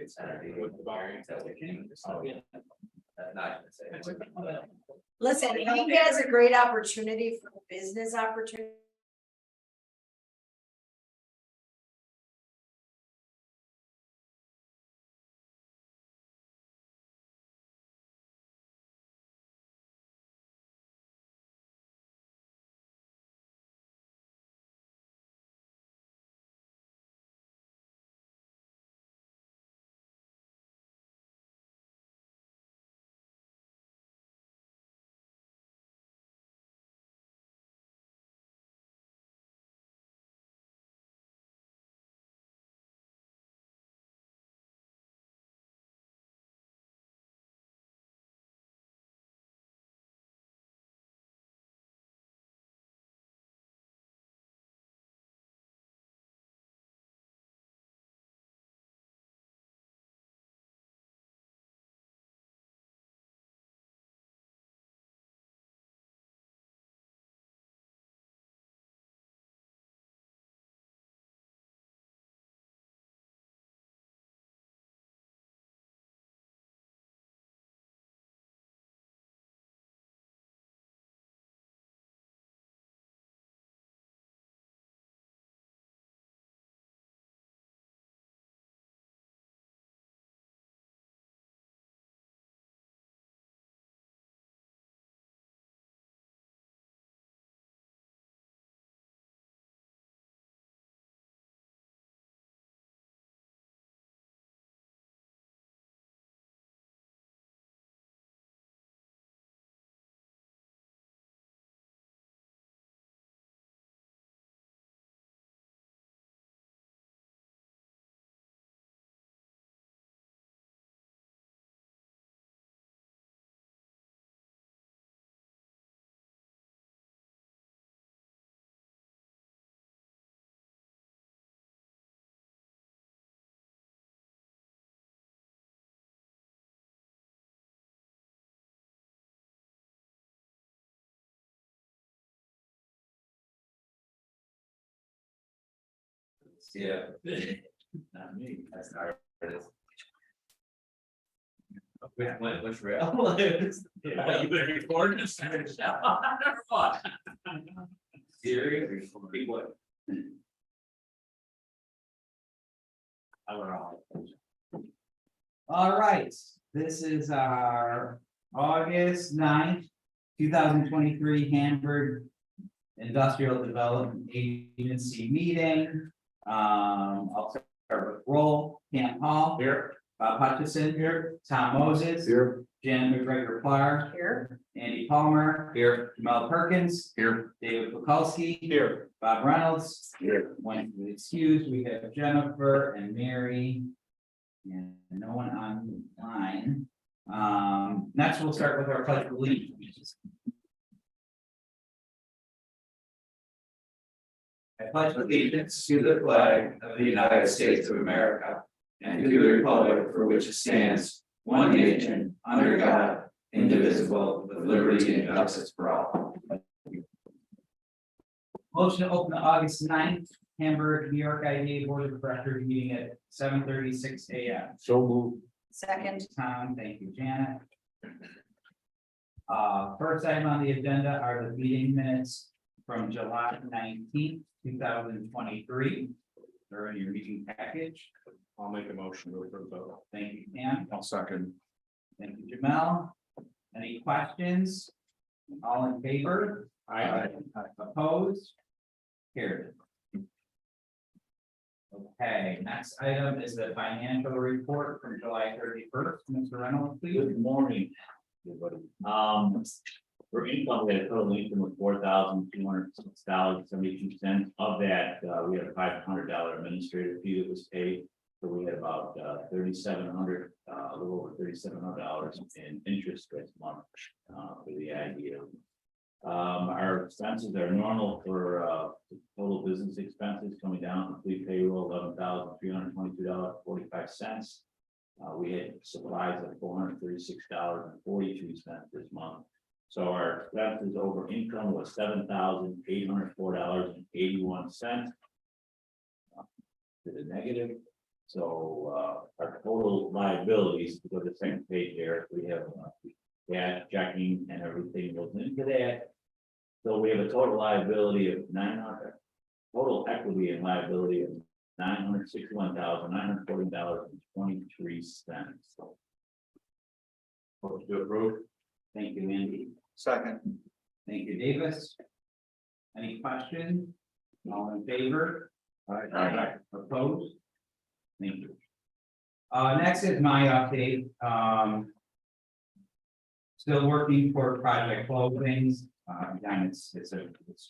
Saturday with the variance that we can. That's not gonna say. Listen, I think it has a great opportunity for business opportunity. Yeah. Not me, that's our artist. Which real? Yeah, you better record this. Never mind. Serious? What? I don't know. All right, this is our August 9th, 2023 Hamburg Industrial Development Agency meeting. I'll start with roll. Cam Hall. Here. Bob Hutchison. Here. Tom Moses. Here. Jan McGregor Clark. Here. Andy Palmer. Here. Jamal Perkins. Here. David Bukowski. Here. Bob Reynolds. Here. One excused. We have Jennifer and Mary. And no one online. Next, we'll start with our pledge of allegiance. I pledge Allegiance to the flag of the United States of America and to the republic for which it stands, one nation, under God, indivisible, with liberty and justice for all. motion to open the August 9th Hamburg, New York IDA Board of Directors meeting at 7:36 a.m. So move. Second. Tom, thank you, Janet. First item on the agenda are the meeting minutes from July 19th, 2023. They're in your meeting package. I'll make a motion to approve those. Thank you, Pam. I'll second. Thank you, Jamel. Any questions? All in favor? Aye. Opposed? Carried. Okay, next item is the financial report from July 31st. Mr. Reynolds, please. Good morning, everybody. For income, we had a total income of $4,206.72. Of that, we had a $500 administrative fee that was paid. So we had about $3,700, a little over $3,700 in interest this month for the idea. Our expenses are normal for total business expenses coming down from fleet payroll, $11,322.45. We had supplies of $436.42 this month. So our expenses over income was $7,804.81. To the negative, So, our total liabilities, to go to the second page there, we have, gas, checking and everything goes into that. So we have a total liability of 900, total equity and liability of $961,940.23. Motion to approve. Thank you, Andy. Second. Thank you, Davis. Any questions? All in favor? Aye. Opposed? Thank you. Next is my update. Still working for project closings. Again, it's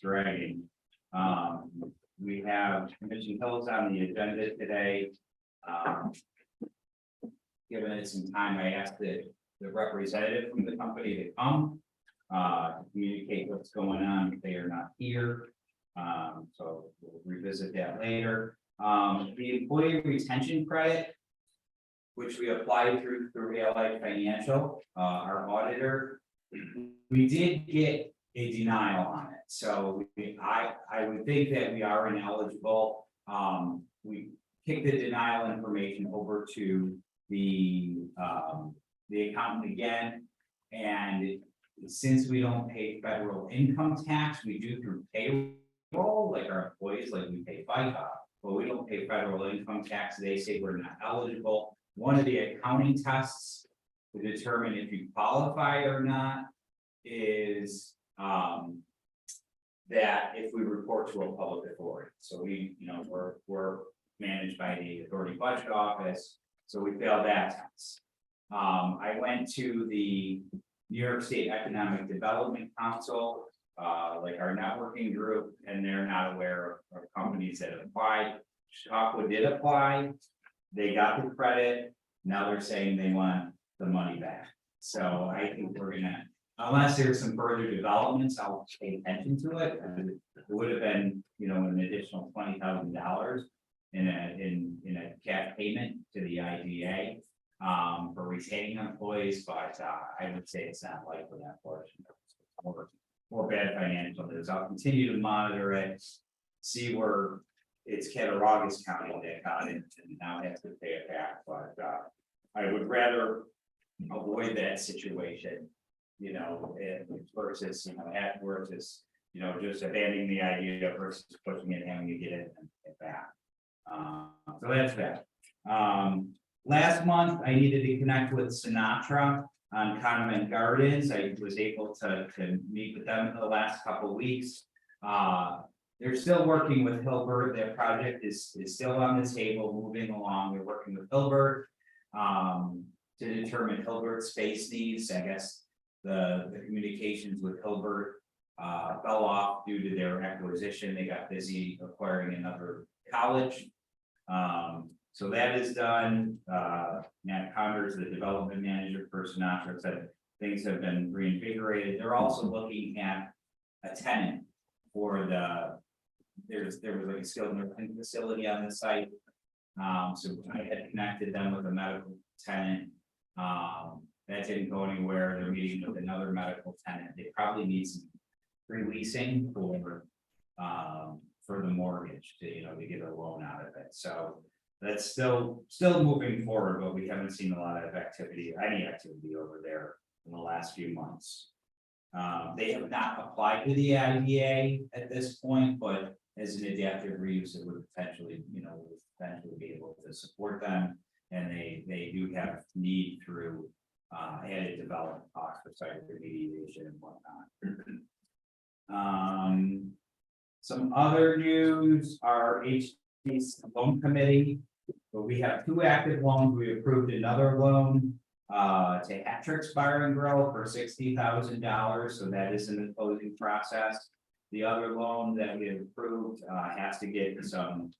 dragging. We have Mission Hills on the agenda today. Given it some time, I asked the representative from the company to come. To communicate what's going on, if they are not here. So we'll revisit that later. The employee retention credit, which we applied through AUG Financial, our auditor, we did get a denial on it. So I would think that we are ineligible. We kicked the denial information over to the accountant again, and since we don't pay federal income tax, we do through payroll, like our employees, like we pay FICA, but we don't pay federal income tax. They say we're not eligible. One of the accounting tests to determine if you qualify or not is that if we report to a public authority. So we, we're managed by the authority budget office, so we failed that test. I went to the New York State Economic Development Council, like our networking group, and they're not aware of companies that have applied. Aqua did apply, they got the credit, now they're saying they want the money back. So I think we're gonna, unless there's some further developments, I'll pay attention to it. It would have been, an additional $20,000 in a cash payment to the IGA. For retaining employees, but I would say it's not likely, unfortunately. More bad financial news. I'll continue to monitor it, see where it's Cattaraugus County that got it and now has to pay it back. But I would rather avoid that situation, versus just abandoning the idea versus pushing it, having to get it and get back. So that's that. Last month, I needed to connect with Sinatra on Condiment Gardens. I was able to meet with them for the last couple of weeks. They're still working with Hilbert. Their project is still on the table, moving along. They're working with Hilbert to determine Hilbert's space needs. I guess the communications with Hilbert fell off due to their acquisition. They got busy acquiring another college. So that is done. Matt Connors, the development manager for Sinatra, said things have been reinvigorated. They're also looking at a tenant for there was like a skilled nursing facility on the site. So I had connected them with a medical tenant. That didn't go anywhere. They're meeting with another medical tenant. They probably need some releasing for the mortgage to get a loan out of it. So that's still moving forward, but we haven't seen a lot of any activity over there in the last few months. They have not applied to the IDA at this point, but as an adaptive reuse, it would potentially, be able to support them. And they do have need through added development costs for site remediation and whatnot. Some other news, our HD's loan committee, but we have 2 active loans. We approved another loan to Hattrick's Bar and Grill for $60,000. So that is in the closing process. The other loan that we have approved has to get some,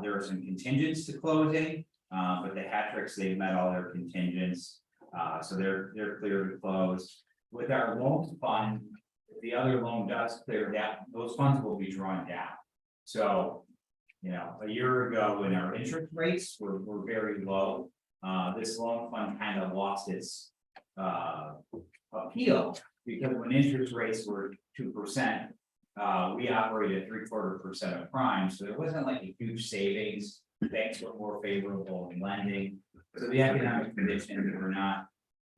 there are some contingents to closing, but the Hattricks, they've met all their contingents. So they're clear to close. With our loans fund, if the other loan does clear down, those funds will be drawn down. So, a year ago when our interest rates were very low, this loan fund kind of lost its appeal, because when interest rates were 2%, we operated 0.75% of prime, so there wasn't like a huge savings banks were more favorable in lending. So the economic conditions were not,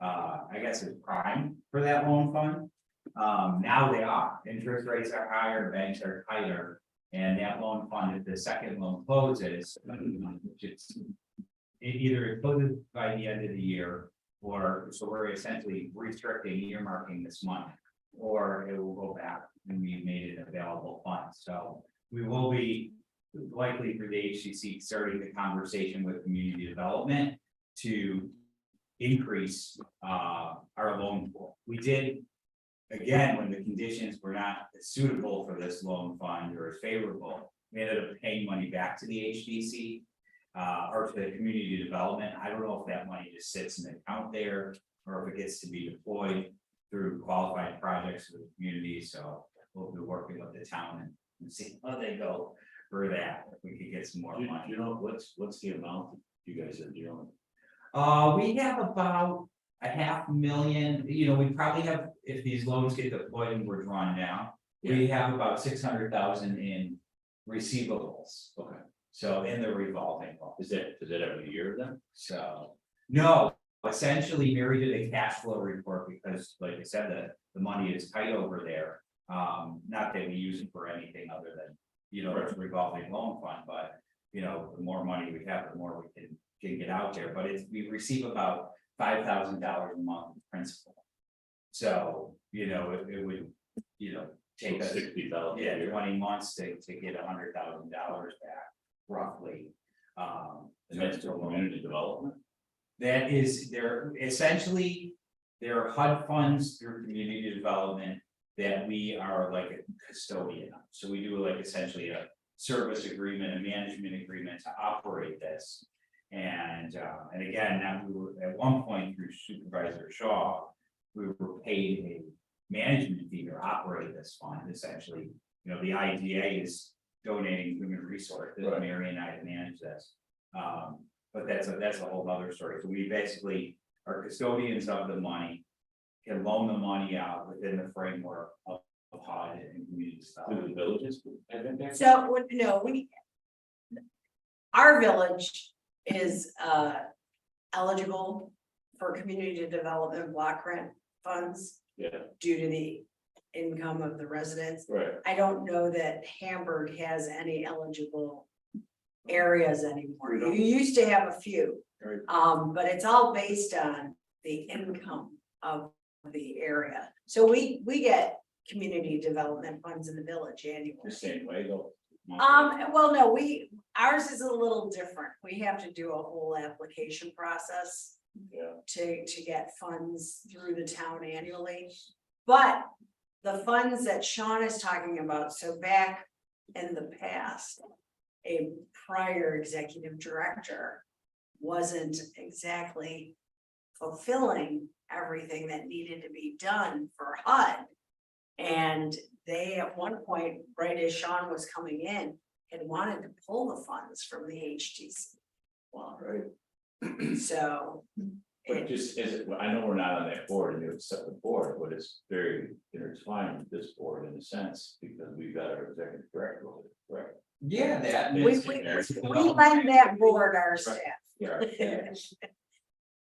I guess it's prime for that loan fund. Now they are, interest rates are higher, banks are tighter. And that loan fund, if the second loan closes, which either it closes by the end of the year, or so we're essentially restricting earmarking this month, or it will go back and we made it available fund. So we will be likely through the HCC starting the conversation with community development to increase our loan pool. We did, again, when the conditions were not suitable for this loan fund or as favorable, we ended up paying money back to the HDC or to the community development. I don't know if that money just sits in the account there or if it gets to be deployed through qualified projects for the community. So we'll be working with the town and see how they go for that. If we could get some more money. You know, what's the amount you guys are dealing? We have about $500,000, you know, we probably have, if these loans get deployed and we're drawn down, we have about 600,000 in receivables. Okay, So in the revolving loan. is that every year then? So, no, essentially Mary did a cash flow report because, like I said, the money is tight over there. Not that we use it for anything other than, you know, it's a revolving loan fund, but, you know, the more money we have, the more we can get out there, but we receive about $5,000 a month in principal. So, you know, it would, you know, take us 60,000. 20 months to get $100,000 back, roughly. And that's for community development? That is, they're essentially, there are HUD funds through community development that we are like a custodian of. So we do like essentially a service agreement, a management agreement to operate this. And again, now we were at one point through Supervisor Shaw, we were paid a management fee to operate this fund. Essentially, you know, the IDA is donating human resources, Right. Mary and I to manage this. But that's a whole other story. So we basically are custodians of the money, can loan the money out within the framework of HUD and community To the development. villages? I think So, no, our village is eligible for community development block grant funds Yeah, due to the income of the residents. right. I don't know that Hamburg has any eligible areas anymore. We don't. You used to have a few. Right. But it's all based on the income of the area. So we get community development funds in the village annually. The same way though. Well, no, ours is a little different. We have to do a whole application process Yeah, to get funds through the town annually. But the funds that Sean is talking about, so back in the past, a prior executive director wasn't exactly fulfilling everything that needed to be done for HUD. And they, at one point, right as Sean was coming in, had wanted to pull the funds from the HTC. wow, right. So. But just as, I know we're not on that board and you have set the board, but it's very intertwined with this board in a sense, because we've got our executive director, over there, correct? Yeah, that. We lend that board our staff. Yeah.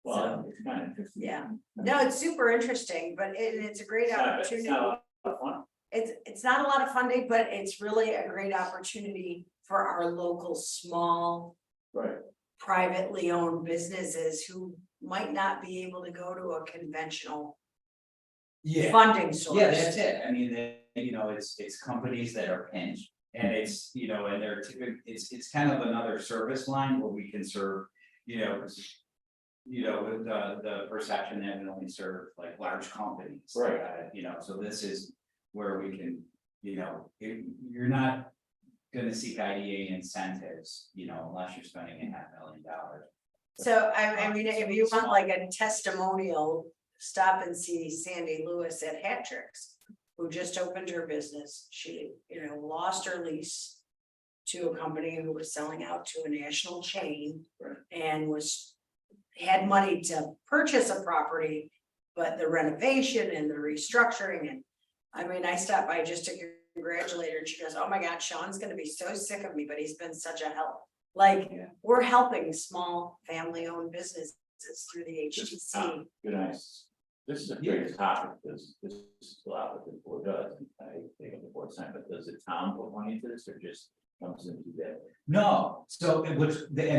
Well, it's kind of interesting. Yeah, no, it's super interesting, but it's a great It's not opportunity. a lot of fun. It's not a lot of funding, but it's really a great opportunity for our local, small, Right, privately owned businesses who might not be able to go to a conventional Yeah. funding source. Yeah, that's it. I mean, you know, it's companies that are pinched and it's, you know, and they're typically, it's kind of another service line where we can serve, you know, with the perception that we only serve like large companies. Right. You know, so this is where we can, you know, you're not gonna seek IDA incentives, you know, unless you're spending $500,000. So I mean, if you want like a testimonial, stop and see Sandy Lewis at Hat Tricks, who just opened her business. She, you know, lost her lease to a company who was selling out to a national chain. Right. And had money to purchase a property, but the renovation and the restructuring, and I mean, I stopped by just to congratulate her, and she goes, "Oh my God, Sean's gonna be so sick of me, but he's been such a help." Like, Yeah. we're helping small family-owned businesses through the This is HTC. Good, nice. This is a great topic, because this is a lot what the board does, and I think the board sign, but does the town put money into this, or just comes into that? No, so, and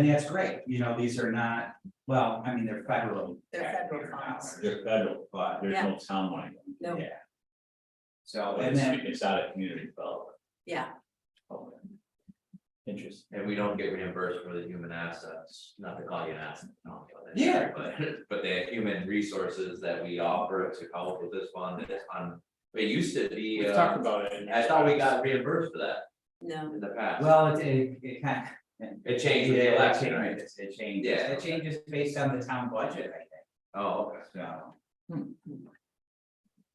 that's great, you know, these are not, well, I mean, they're federal. They're federal taxpayer funds. dollars, They're federal, But, there's no town money. No, yeah. So, But and then, it's out of community development. yeah, Okay. Interesting. And we don't get reimbursed for the human assets, not to call you an asset. no, Yeah. But the human resources that we offer to help with this fund is on, it used to be, We talked about it. I thought we got reimbursed for that no, in the past. well, it kind of. It changed with the election, right? It changes, Yeah. it changes based on the town budget, I think, Oh, okay. so.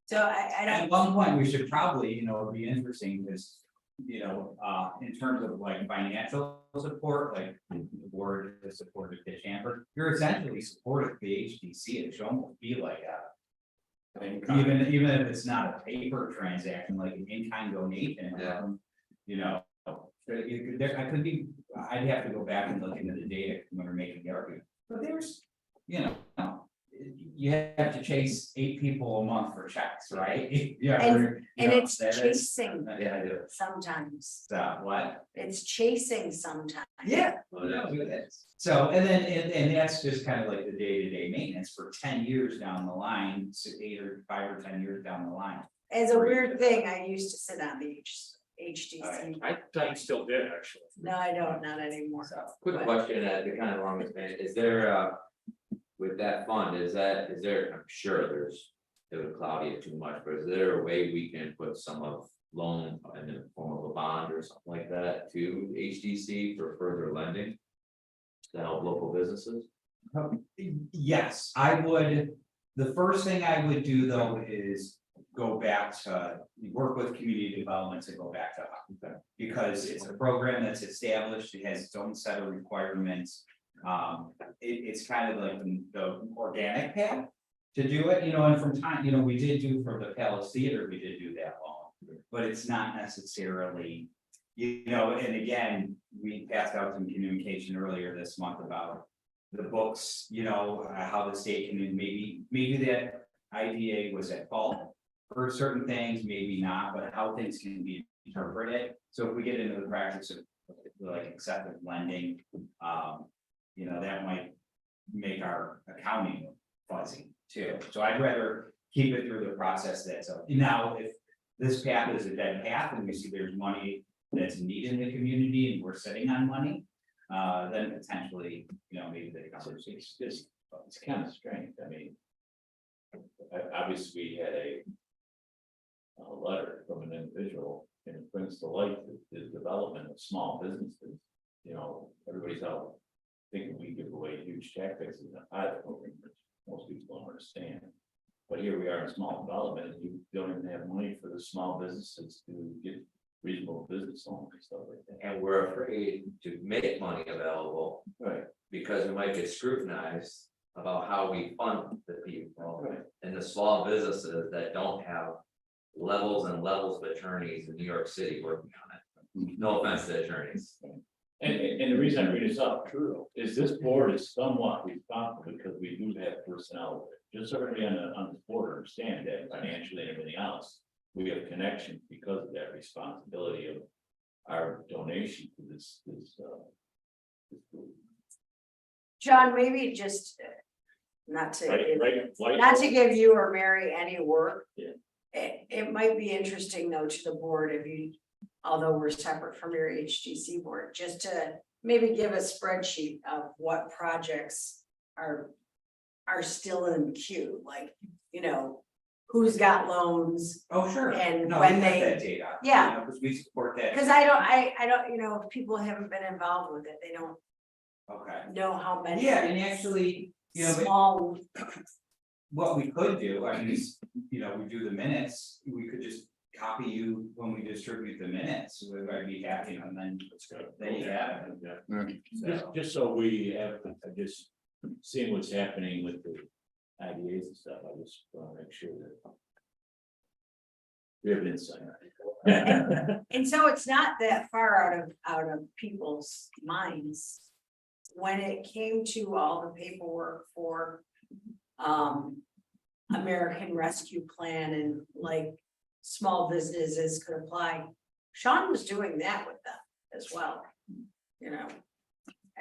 so I At don't, one point, we should probably, you know, it'd be interesting, because, you know, in terms of like financial support, like the board has supported Pitch Hamburg, you're essentially supporting the HDC, it should almost be like a. Even if it's not a paper transaction, like an in-kind donation. Yeah. You know, I could be, I'd have to go back and look into the data when we're making the argument, but there's, you know. You have to chase 8 people a month for checks, right? Yeah. And it's that is- chasing Yeah, I do. sometimes, So what? it's chasing sometimes. Yeah. Oh, yeah. So, and then, and that's just kind of like the day-to-day maintenance for 10 years down the line, so 5 or 10 years down the line. As a weird thing, I used to sit on the HDC. I thought you still did, actually. No, I don't, not anymore. So, Quick question, to kind of along this vein, is there, with that fund, is there, I'm sure it would cloud it too much, but is there a way we can put some of loan in the form of a bond or something like that to HDC for further lending? To help local businesses? yes, I would, the first thing I would do though is go back to, work with community development to go back to Hamburg. Because it's a program that's established, it has its own set of requirements. It's kind of like the organic path to do it, you know, and from time, you know, we did do for the Palace Theater, we did do that loan. But it's not necessarily, you know, and again, we passed out some communication earlier this month about the books, you know, how the state can, maybe that IDA was at fault for certain things, maybe not, but how things can be interpreted. So if we get into the practice of like accepted lending, you know, that might make our accounting fuzzy too. So I'd rather keep it through the process that's, now, if this path is a dead path and we see there's money that's needed in the community and we're sitting on money, then potentially, you know, maybe the conversation. It's kind of strange, I mean. Obviously, we had a letter from an individual, and it brings to light the development of small businesses. You know, everybody's out thinking we give away huge tax bases in a pilot program, which most people don't understand. But here we are in small development, and you don't even have money for the small businesses to get reasonable business loans and stuff like that. And we're afraid to make money available Right. because we might get scrutinized about how we fund the people. Right. And the small businesses that don't have levels and levels of attorneys in New York City working on it. No offense to attorneys. And the reason I bring this up, true, is this board is somewhat responsible because we do have personnel. Just so everybody on the board understand that financially and everything else, we have connections because of that responsibility of our donation to this group. John, maybe just, not to. Not to give you or Mary any work. Yeah. It might be interesting though to the board if you, although we're separate from your HGC board, just to maybe give a spreadsheet of what projects are still in queue, like, you know, who's got loans. Oh, sure. And No, when we have they- that data. yeah. Because we support that. Cause I don't, you know, if people haven't been involved with it, they don't Okay. know how many. Yeah, and actually, you know, Small, what we could do, I mean, is, you know, we do the minutes, we could just copy you when we distribute the minutes, I'd be happy, and then there you have it. Yeah. So, Just so we have, just seeing what's happening with the IDAs and stuff, I just want to make sure that We have an insider. And so it's not that far out of people's minds. When it came to all the paperwork for American Rescue Plan and like small businesses could apply, Sean was doing that with them as well, you know.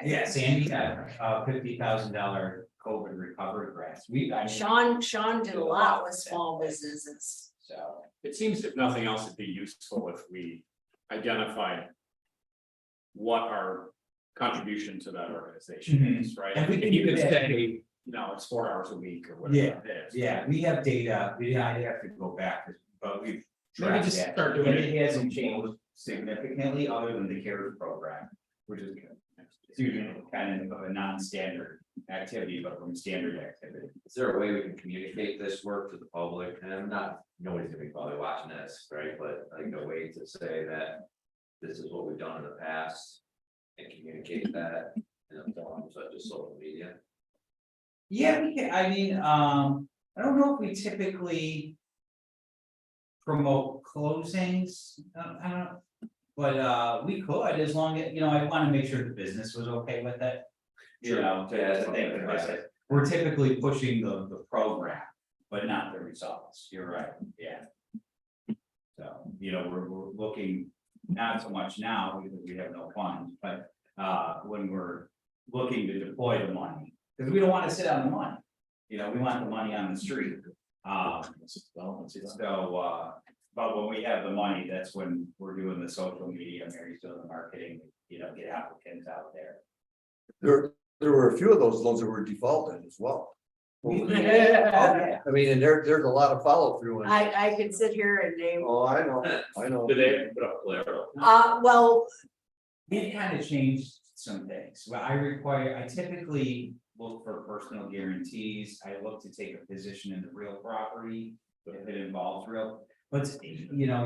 Yeah, Sandy got $50,000 COVID recovery grants. Sean did a lot with small businesses. So, It seems if nothing else, it'd be useful if we identified what our contribution to that organization Mhm. is, right? And we If can you do could that. say, you know, it's 4 hours a week or whatever it is. yeah, we have data, I have to go back, but we've Maybe tracked just that. start doing And it. it hasn't changed significantly other than the CARES program, which is it's usually kind of a non-standard activity, but from standard activity. Is there a way we can communicate this work to the public? And I'm not, nobody's gonna be probably watching this, right? But like a way to say that this is what we've done in the past and communicate that in a form such as social media. Yeah, we can, I mean, I don't know if we typically promote closings, I don't, but, we could, as long as, you know, I wanna make sure the business was okay with it. You know, to think about it, we're typically pushing the program, but not the results, you're right, yeah. So, you know, we're looking, not so much now, because we have no funds, but, when we're looking to deploy the money, because we don't wanna sit on the money. You know, we want the money on the street. But when we have the money, that's when we're doing the social media, Mary's doing the marketing, you know, get applicants out there. There were a few of those loans that were defaulted as well. Yeah. I mean, and there's a lot of follow through. I could sit here and name, Oh, I know. Do they put up collateral? well, It kind of changed some things. Well, I typically look for personal guarantees. I look to take a position in the real property if it involves real. But, you know,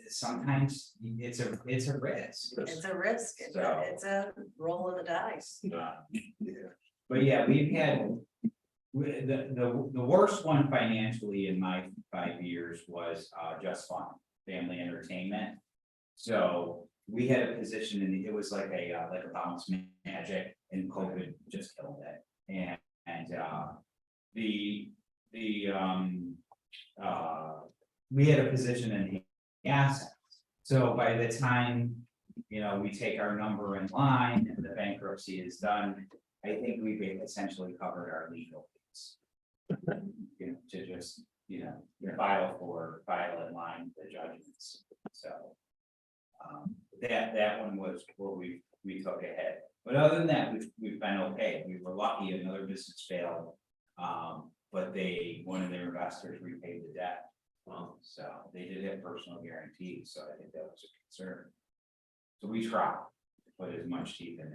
sometimes it's a risk. it's a risk, So- it's a roll of the dice. But yeah, we've had, the worst one financially in my 5 years was Just Fun, family entertainment. So we had a position and it was like a bounce magic and COVID just killed it. We had a position in the assets. So by the time, you know, we take our number in line and the bankruptcy is done, I think we've essentially covered our legal fees. You know, to just, you know, file in line with the judgments, so. That one was where we took ahead, but other than that, we've been okay. We were lucky another business failed. But one of their investors repaid the debt. So they did have personal guarantees, so I think that was a concern. So we tried to put as much teeth in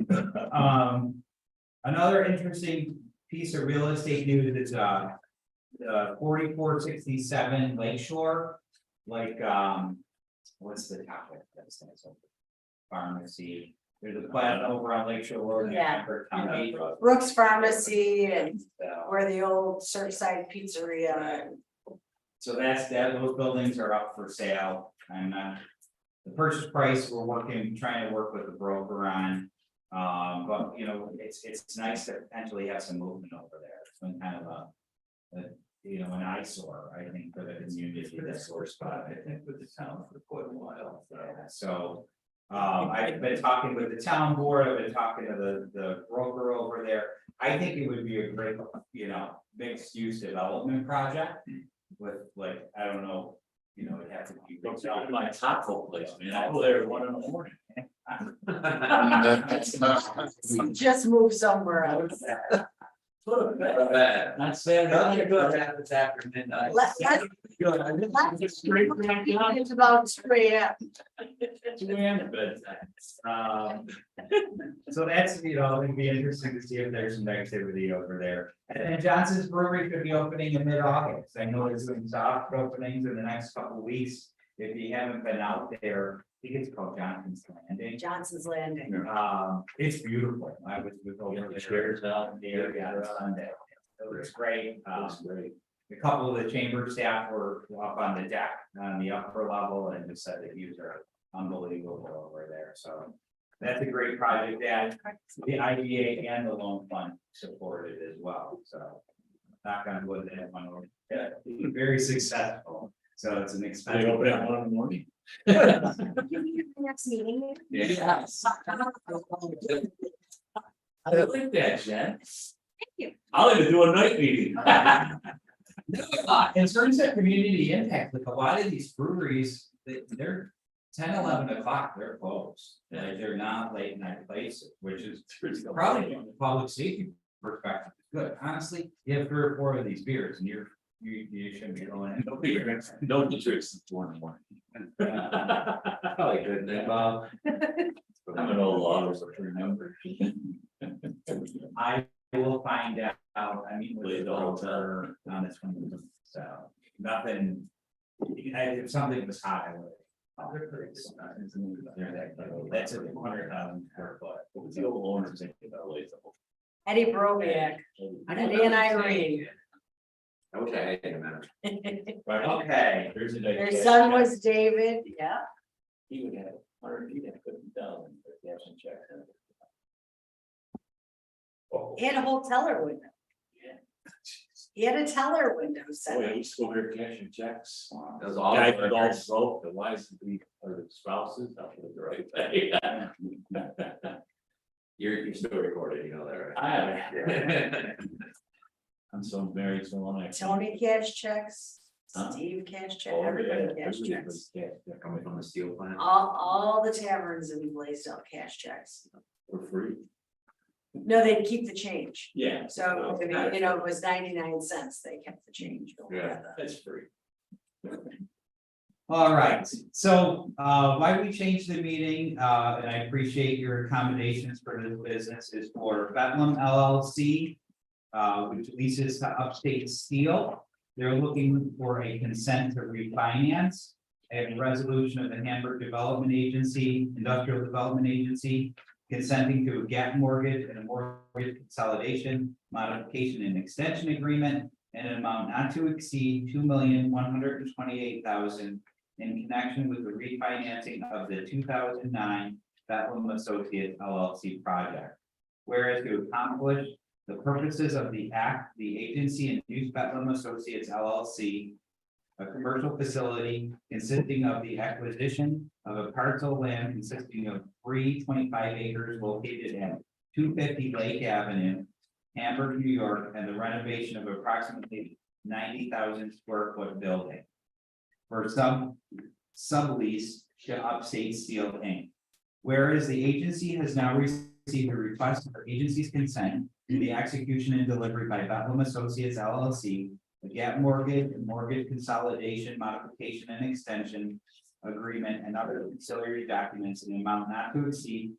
it. Another interesting piece of real estate news is 4467 Lakeshore, like what's the topic? That's pharmacy. There's a plant over on Lakeshore Road. Yeah. County. Brooks Pharmacy and So- where the old Surfside Pizzeria. So those buildings are up for sale, and the purchase price, trying to work with the broker on. But you know, it's nice to potentially have some movement over there. It's been kind of an eyesore, I think, for the community, that sore spot, I think, with the town for quite a while. Yeah, so I've been talking with the town board, I've been talking to the broker over there. I think it would be a great, you know, mixed use development project with like, I don't know, you know, it'd have to be. My taco place, man, I go there at 1 a.m. Just move somewhere else. Not saying that happens after midnight. It's about 2 a.m. 2 a.m. So that's, you know, it'd be interesting to see if there's some activity over there. And then Johnson's Brewery could be opening in mid-August. I know there's some soft openings in the next couple of weeks. If you haven't been out there, I think it's called Johnson's Landing. Johnson's Landing. It's beautiful. I was with over the chairs out there on Sunday. It was great. That's great. a couple of the chamber staff were up on the deck on the upper level and just said the views are unbelievable over there, so. That's a great project that the IDA and the loan fund supported as well, so. Knock on wood, that one was very successful, so it's an expensive. in the morning. Next meeting. Yes. I like that, Jen. I'll even do a night meeting. In terms of community impact, like a lot of these breweries, they're 10, 11 o'clock, they're closed. Like they're not late night places, which is probably from the public safety perspective, good. Honestly, you have 3 or 4 of these beers and you shouldn't be going in. No drinks at 4 in the morning. Probably good, then, Bob. I'm an old law, so I remember. I will find out, I mean, with Wait, the the whole altar on this one, so nothing. If something was hot, I would. That's a 100,000 square foot. What's the old owner saying about Latham? Eddie Broviak, Eddie and Irene. I wish I had a minute. Right, Okay, there's a. Their son was David, yeah. He would have 100 feet and 50,000 for cash and check. Oh, He had a whole teller window. He had a teller window set yeah, up. we still hear cash and checks. That was all. Guy with all broke, the wives or the spouses, that was the right thing. You're still recorded, you know that, right? I I'm so married, so long. Tony cash checks, Huh? Steve cash check, Oh, everybody yeah, cash everybody checks. was cash, yeah, Coming from the steel plant. All the taverns in Blaisdell cash checks. for free. No, they'd keep the change. Yeah. So, I mean, you know, it was 99 cents, they kept the change. Yeah. That's free. all right, so why we changed the meeting, and I appreciate your accommodations for this business, is for Bedlam LLC. Which leases to Upstate Steel. They're looking for a consent to refinance. A resolution of the Hamburg Development Agency, Industrial Development Agency, consenting to a gap mortgage and a mortgage consolidation, modification and extension agreement. In an amount not to exceed $2,128,000 in connection with the refinancing of the 2009 Bedlam Associates LLC project. Whereas to accomplish the purposes of the act, the agency induced Bedlam Associates LLC, a commercial facility consisting of the acquisition of a parcel of land consisting of 325 acres located at 250 Lake Avenue, Hamburg, New York, and the renovation of approximately 90,000 square foot building for sublease to Upstate Steel Inc. Whereas the agency has now received a request for agency's consent to the execution and delivery by Bedlam Associates LLC, a gap mortgage and mortgage consolidation, modification and extension agreement and other ancillary documents in the amount not to exceed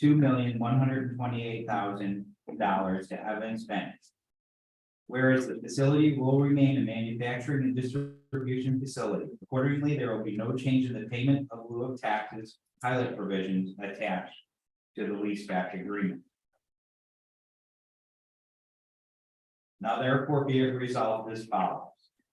$2,128,000 to Evans Bank. Whereas the facility will remain a manufacturing and distribution facility. Accordingly, there will be no change in the payment of lieu of taxes pilot provisions attached to the leaseback agreement. Now therefore be it resolved as follows.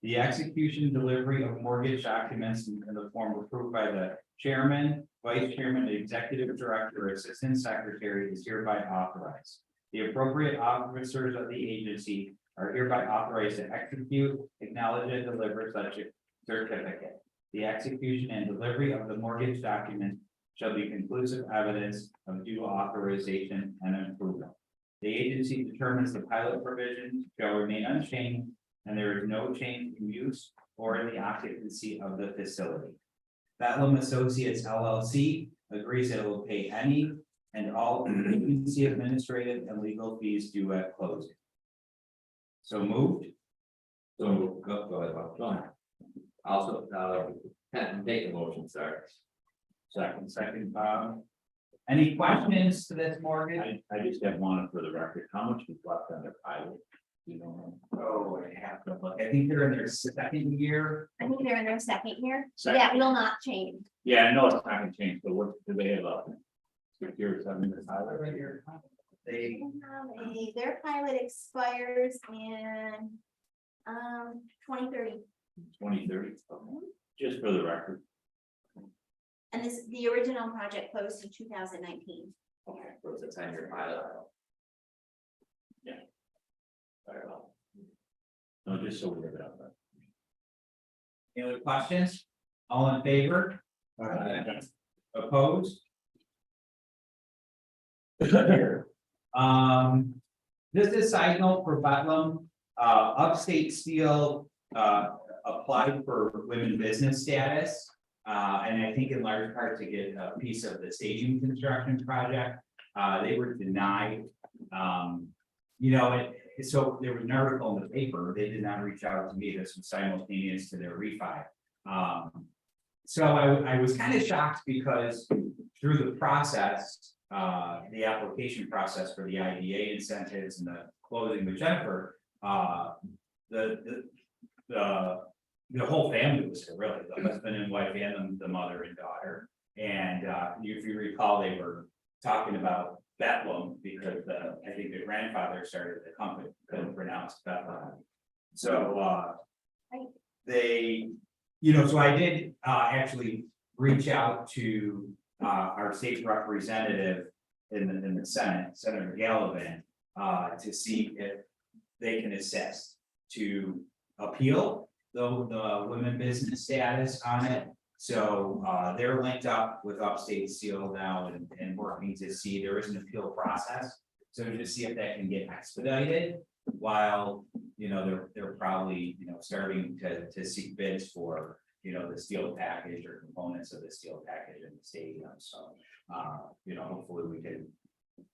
The execution and delivery of mortgage documents in the form approved by the chairman, vice chairman, executive director, or assistant secretary is hereby authorized. The appropriate officers of the agency are hereby authorized to execute, acknowledge, and deliver such a certificate. The execution and delivery of the mortgage document shall be conclusive evidence of due authorization and approval. The agency determines the pilot provisions shall remain unchanged, and there is no change in use or in the occupancy of the facility. Bedlam Associates LLC agrees that it will pay any and all agency administrative and legal fees due at closing. So moved. So go ahead, Bob. Also, take the motion, sorry. Second, Bob. Any questions to this mortgage? I just have one for the record. How much was left on their pilot? You know. Oh, I have to look. I think they're in their second year. I think they're in their second year. Second. That will not change. Yeah, I know it's not gonna change, but what do they have up? 6 years, 7 years, pilot right here? They, Their pilot expires in 2030, 2030, just for the record. and the original project closed in 2019. Okay, so it's a 10-year pilot. Very well. No, just so we're about that. Any other questions? All in favor? Opposed? This is side note for Bethlehem, Upstate Steel, applied for women business status. And I think in large part to get a piece of the staging construction project, they were denied. So there was an article in the paper, they did not reach out to me, this was simultaneous to their refi. So I was kind of shocked because through the process, the application process for the IDA incentives and the closing with Jennifer, the whole family was there, really, the husband and wife and the mother and daughter. And if you recall, they were talking about Bethlehem because I think the grandfather started the company, couldn't pronounce Bethlehem. So they, so I did actually reach out to our state representative in the Senate, Senator Gallivan, to see if they can assist to appeal the women business status on it. So they're linked up with Upstate Steel now and working to see there is an appeal process. So to see if that can get expedited while, they're probably, starting to seek bids for, the steel package or components of the steel package in the stadium. So, hopefully we can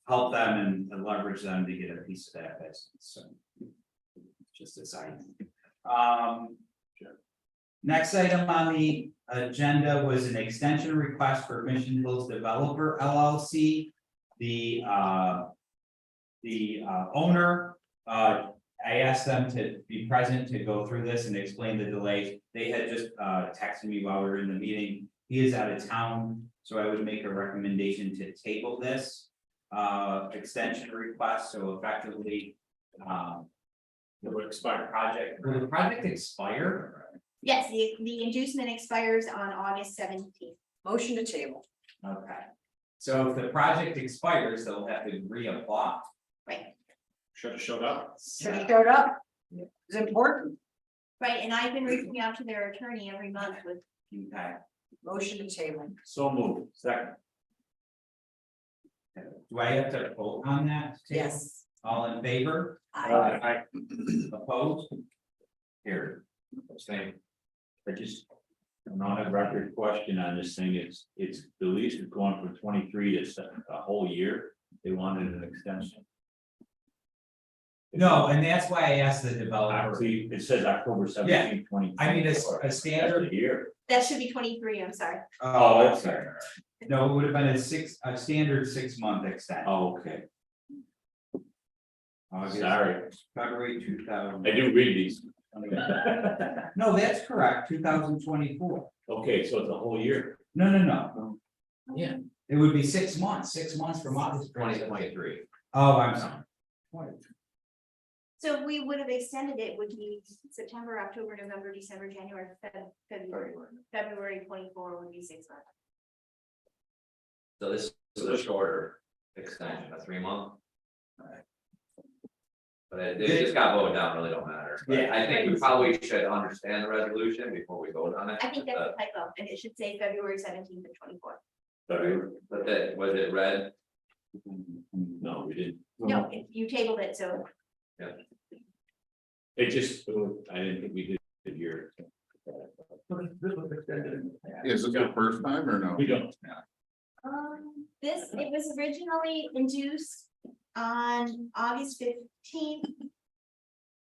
help them and leverage them to get a piece of that business. So just a side. Next item on the agenda was an extension request for Mission Hills Developer LLC. The owner, I asked them to be present to go through this and explain the delays. They had just texted me while we were in the meeting. He is out of town, so I would make a recommendation to table this extension request. So effectively, It would expire. will the project expire? Yes, the inducement expires on August 17th. Motion to table. Okay, so if the project expires, they'll have to reapply. Right, Should have showed up. Should have showed up. It's important. right, and I've been reaching out to their attorney every month with, Okay, Motion to table. So moved. Second. do I have to vote on that? Yes. All in favor? I Opposed? Here, Abstain. I just, I'm on a record question on this thing, it's the lease is going from 23 to a whole year, they wanted an extension. no, and that's why I asked the developer. Actually, it says October 17, 20. I mean, a standard. That's a year. that should be 23, I'm sorry. Oh, that's okay. No, it would have been a standard 6-month extension. Oh, okay, August, sorry, February 2000. I do read these. No, that's correct, 2024. Okay, so it's a whole year. No. Yeah. It would be 6 months, 6 months from August. 2023. Oh, I'm sorry. So we would have extended it, would be September, October, November, December, January, February 24 would be 6 months. So this is a shorter extension, a 3-month. But it just got voted down, really don't matter. But Yeah. I think we probably should understand the resolution before we vote on it. I think that's a typo, and it should say February 17th of 24. But that, was it read? No, we didn't. No, you tabled it, so It just, I didn't think we did a year. Is it the first time or no? We don't. it was originally induced on August 15th.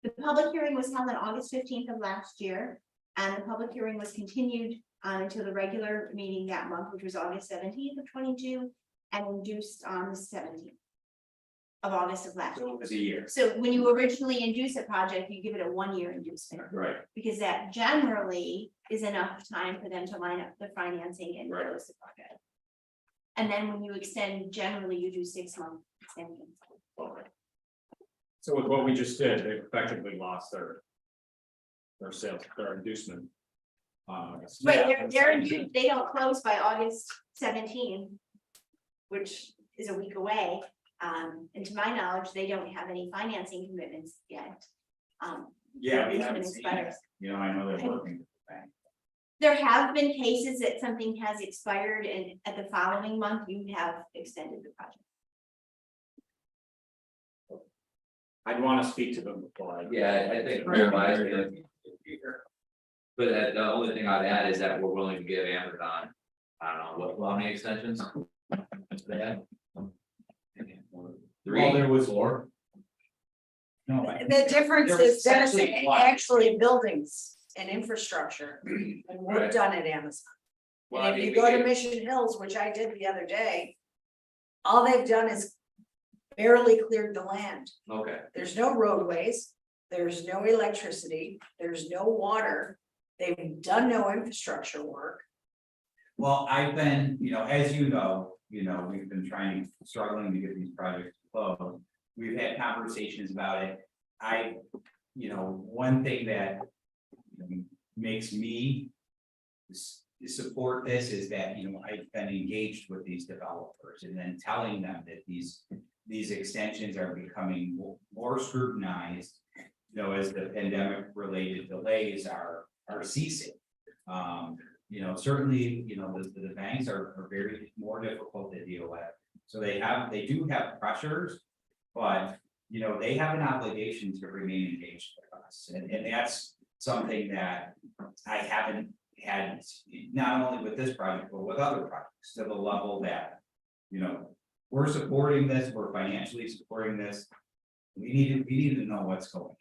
The public hearing was held on August 15th of last year, and the public hearing was continued until the regular meeting that month, which was August 17th of 22, and induced on the 17th of August of last year. So it was a year. So when you originally induce a project, you give it a 1-year inducement, Right. because that generally is enough time for them to line up the financing and Right. close the project. And then when you extend, generally you do 6-month extensions. So with what we just did, they effectively lost their their sales, their inducement. But staff. they don't close by August 17th, which is a week away. And to my knowledge, they don't have any financing commitments yet. Yeah, we It's haven't been seen expired. that. You know, I know they're working with the bank. There have been cases that something has expired and at the following month you have extended the project. I'd want to speak to them before I. Yeah, I think. But the only thing I'd add is that we're willing to give Amazon, I don't know, how many extensions? They had? Well, Three, there was four, No, The difference There was is that's essentially one. actually buildings and infrastructure, and we're Right. done at Amazon. Well, I And if mean, you we go to could- Mission Hills, which I did the other day, all they've done is barely cleared the land. okay, There's no roadways, there's no electricity, there's no water. They've done no infrastructure work. well, I've been, as you know, we've been struggling to get these projects closed. We've had conversations about it. One thing that makes me support this is that, I've been engaged with these developers and then telling them that these extensions are becoming more scrutinized. As the pandemic related delays are ceasing. Certainly, the banks are very more difficult to deal with. So they do have pressures, but they have an obligation to remain engaged with us. And that's something that I haven't had, not only with this project, but with other projects, to the level that, we're supporting this, we're financially supporting this. We need to know what's going on.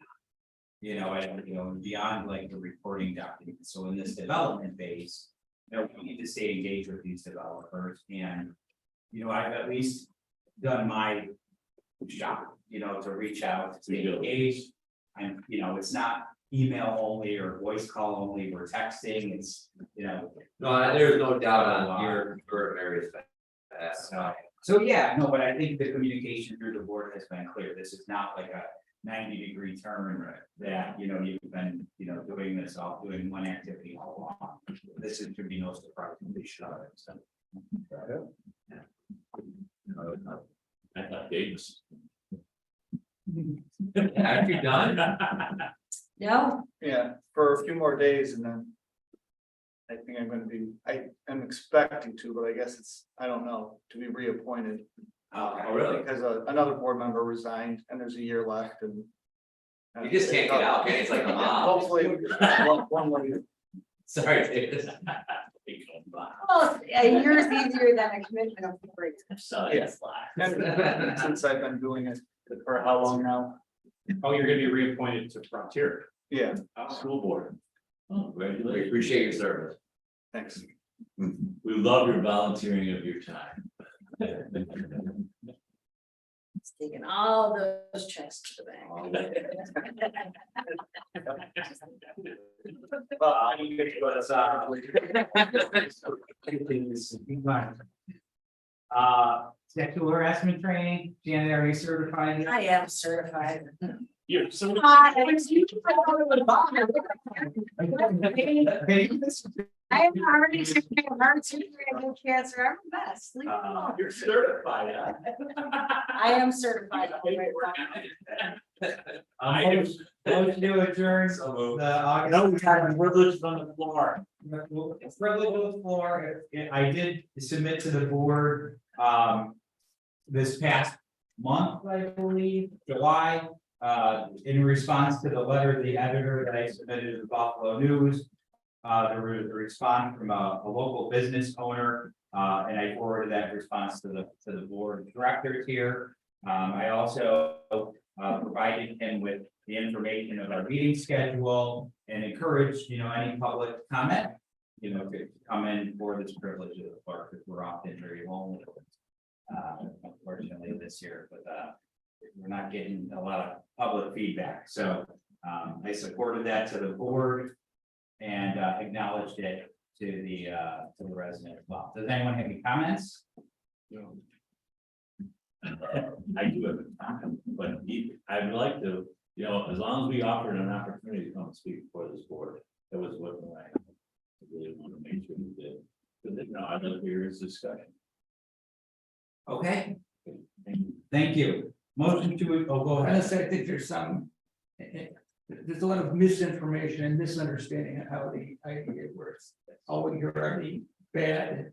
And beyond like the reporting documents. So in this development phase, we need to stay engaged with these developers and, I've at least done my job, to reach out, to stay engaged. And, it's not email only or voice call only, we're texting, it's, no, there's no doubt on your areas. So yeah, no, but I think the communication through the board has been clear. This is not like a 90-degree turn that, you've been, doing this, doing one activity all along. This is to be no surprise. We should have it, so. I thought Davis. Have you done? No, Yeah, for a few more days and then. I think I'm gonna be, I am expecting to, but I guess it's, I don't know, to be reappointed. Oh, really? Because another board member resigned and there's a year left and. You just can't get out, okay? It's like a mob. Hopefully, one more. Sorry, David. well, a year is easier than a commitment of 4 years. Yes. And since I've been doing it for how long now? Oh, you're gonna be reappointed to Frontier. Yeah, School board. Oh, We congratulations. appreciate your service. thanks. We love your volunteering of your time. It's taking all those checks to the bank. Sexual harassment training, Janet, are you certified? I am certified. You're so. I am already certified in heart surgery and cancer. I'm the best. Leave me alone. You're certified. I am certified. Motion to adjourn the August. No, we have privileges on the floor. It's privilege on the floor. I did submit to the board, this past month, I believe, July, in response to the letter of the editor that I submitted to the Buffalo News. There was a response from a local business owner, and I forwarded that response to the board of directors here. I also provided him with the information of our meeting schedule and encouraged, any public comment, to come in for this privilege of the clerk, because we're often very lonely. Unfortunately this year, but we're not getting a lot of public feedback, so I supported that to the board and acknowledged it to the resident as well. Does anyone have any comments? I do have a comment, but I'd like to You know, as long as we offered an opportunity to come and speak before this board, that was what I really want to make sure we did. But then, no, I'd love to hear his discussion. Okay, Thank you. thank you. Motion to, oh, go ahead. Honestly, I think there's some, there's a lot of misinformation and misunderstanding of how the idea works. All we hear are the bad,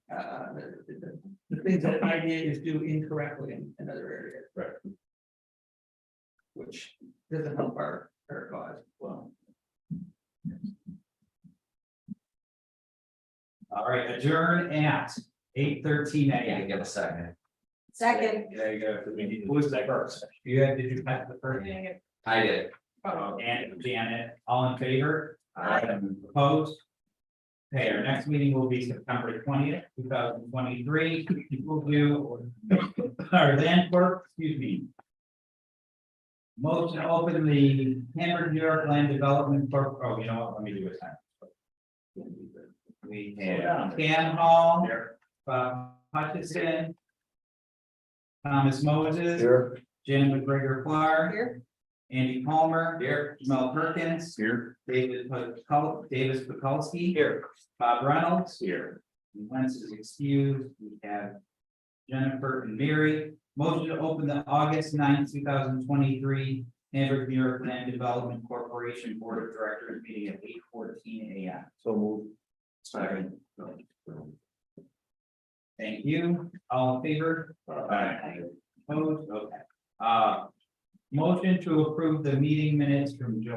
the things that IDAs do incorrectly in other areas. Right. Which doesn't help our cause. Well, All right, adjourn at 8:13 a.m. Give a second. Second, Yeah, you got, we need, who was that first? Did you pass the first? I did. And Janet, all in favor? Aye. Opposed? Okay, our next meeting will be September 20th, 2023. We'll do our land court, excuse me. Motion to open the Hamburg, New York Land Development Corp. Oh, you know what? Let me do it time. We have Cam Hall, Bob Hutchison, Thomas Moses, Here, Jen McGregor Clark, here, Andy Palmer, Here. Mel Perkins, Here, Davis Pekulski, Here. Bob Reynolds, here. Wentz is excused. We have Jennifer and Mary. Motion to open the August 9th, 2023 Hamburg, New York Land Development Corporation Board of Directors meeting at 8:14 a.m. so move. Second. Thank you. All in favor? Opposed? Okay. Motion to approve the meeting minutes from July